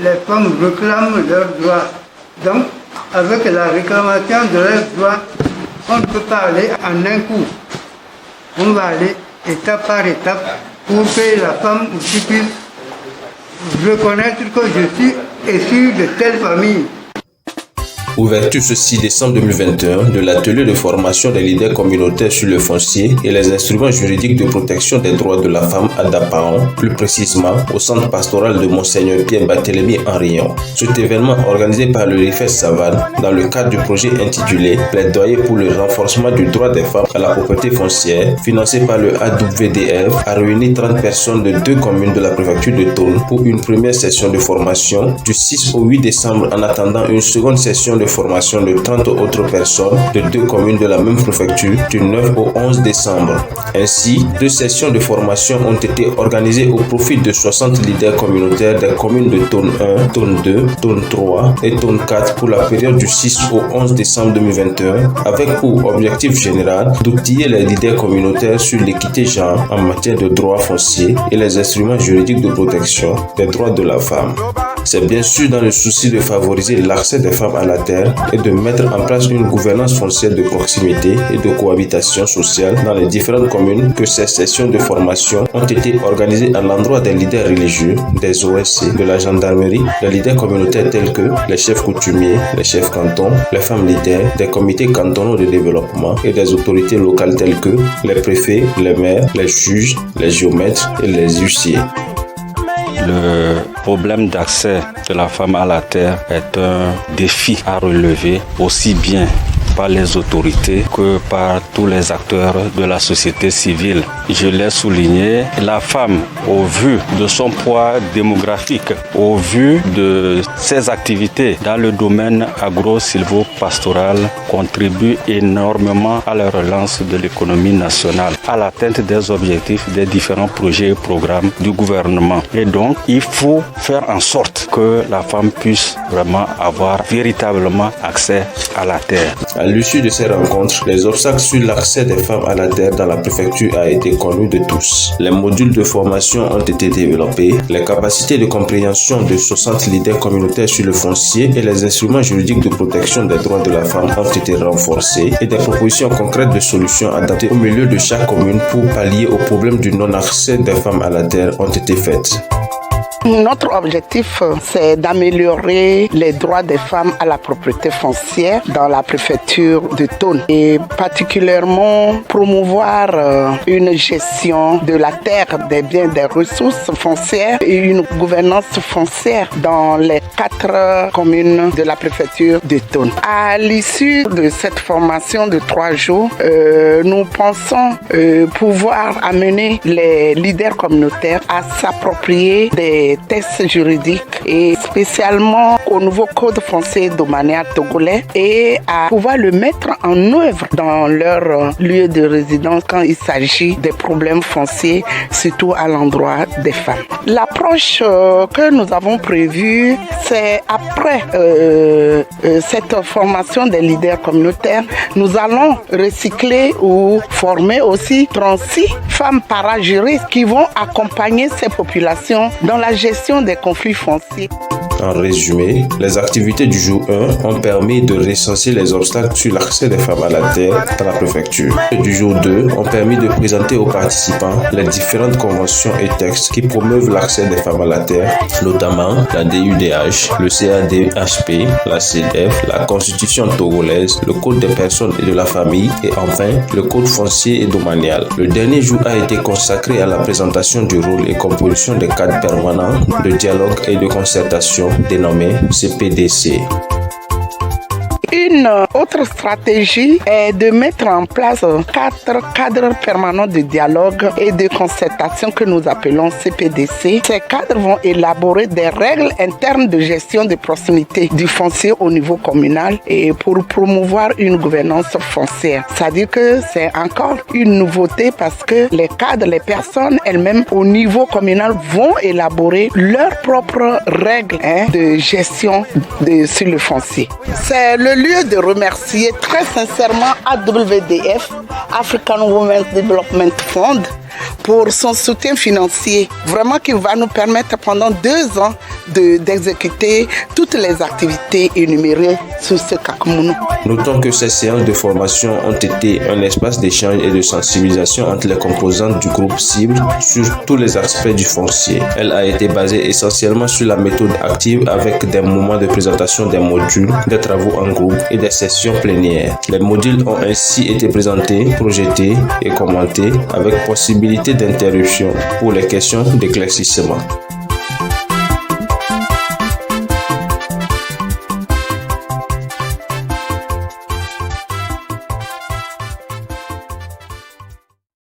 Les femmes réclament leurs droits. Donc, avec la réclamation de leurs droits, on ne peut pas aller en un coup. On va aller étape par étape pour que la femme aussi puisse reconnaître que je suis issu de telle famille. Ouverture ce 6 décembre 2021 de l'atelier de formation des leaders communautaires sur le foncier et les instruments juridiques de protection des droits de la femme à Dapaon, plus précisément au centre pastoral de Monseigneur Pierre Barthélemy en Rion. Cet événement organisé par le RIFES Savane dans le cadre du projet intitulé Plaidoyer pour le renforcement du droit des femmes à la propriété foncière, financé par le AWDF, a réuni 30 personnes de 2 communes de la préfecture de Thônes pour une première session de formation du 6 au 8 décembre en attendant une seconde session de formation de 30 autres personnes de 2 communes de la même préfecture du 9 au 11 décembre. Ainsi, 2 sessions de formation ont été organisées au profit de 60 leaders communautaires des communes de Thônes 1, Thônes 2, Thônes 3 et Thônes 4 pour la période du 6 au 11 décembre 2021, avec pour objectif général d'outiller les leaders communautaires sur l'équité genre en matière de droits fonciers et les instruments juridiques de protection des droits de la femme. C'est bien sûr dans le souci de favoriser l'accès des femmes à la terre et de mettre en place une gouvernance foncière de proximité et de cohabitation sociale dans les différentes communes que ces sessions de formation ont été organisées à l'endroit des leaders religieux, des OSC, de la gendarmerie, des leaders communautaires tels que les chefs coutumiers, les chefs cantons, les femmes leaders, des comités cantonaux de développement et des autorités locales telles que les préfets, les maires, les juges, les géomètres et les huissiers. Le problème d'accès de la femme à la terre est un défi à relever aussi bien par les autorités que par tous les acteurs de la société civile. Je l'ai souligné, la femme, au vu de son poids démographique, au vu de ses activités dans le domaine agro-silvo-pastoral, contribue énormément à la relance de l'économie nationale, à l'atteinte des objectifs des différents projets et programmes du gouvernement. Et donc, il faut faire en sorte que la femme puisse vraiment avoir véritablement accès à la terre. À l'issue de ces rencontres, les obstacles sur l'accès des femmes à la terre dans la préfecture a été connu de tous. Les modules de formation ont été développés, les capacités de compréhension de 60 leaders communautaires sur le foncier et les instruments juridiques de protection des droits de la femme ont été renforcés et des propositions concrètes de solutions adaptées au milieu de chaque commune pour pallier au problème du non-accès des femmes à la terre ont été faites. Notre objectif, c'est d'améliorer les droits des femmes à la propriété foncière dans la préfecture de Thônes et particulièrement promouvoir une gestion de la terre, des biens, des ressources foncières et une gouvernance foncière dans les 4 communes de la préfecture de Thônes. À l'issue de cette formation de 3 jours, nous pensons pouvoir amener les leaders communautaires à s'approprier des tests juridiques et spécialement au nouveau code foncier domanial togolais et à pouvoir le mettre en œuvre dans leur lieu de résidence quand il s'agit des problèmes fonciers, surtout à l'endroit des femmes. L'approche que nous avons prévue, c'est après cette formation des leaders communautaires, nous allons recycler ou former aussi 36 femmes parajuristes qui vont accompagner ces populations dans la gestion des conflits fonciers. En résumé, les activités du jour 1 ont permis de recenser les obstacles sur l'accès des femmes à la terre dans la préfecture. Et du jour 2 ont permis de présenter aux participants les différentes conventions et textes qui promeuvent l'accès des femmes à la terre, notamment la DUDH, le CADHP, la CEDEF, la Constitution togolaise, le Code des personnes et de la famille et enfin le Code foncier et domanial. Le dernier jour a été consacré à la présentation du rôle et composition des cadres permanents de dialogue et de concertation dénommé CPDC. Une autre stratégie est de mettre en place 4 cadres permanents de dialogue et de concertation que nous appelons CPDC. Ces cadres vont élaborer des règles internes de gestion de proximité du foncier au niveau communal et pour promouvoir une gouvernance foncière. C'est-à-dire que c'est encore une nouveauté parce que les cadres, les personnes elles-mêmes au niveau communal vont élaborer leurs propres règles de gestion sur le foncier. C'est le lieu de remercier très sincèrement AWDF, African Women's Development Fund, pour son soutien financier, vraiment qui va nous permettre pendant 2 ans d'exécuter toutes les activités énumérées sur ce Kakoumounou. Notons que ces séances de formation ont été un espace d'échange et de sensibilisation entre les composantes du groupe cible sur tous les aspects du foncier. Elle a été basée essentiellement sur la méthode active avec des moments de présentation des modules, des travaux en groupe et des sessions plénières. Les modules ont ainsi été présentés, projetés et commentés avec possibilité d'interruption pour les questions d'éclaircissement.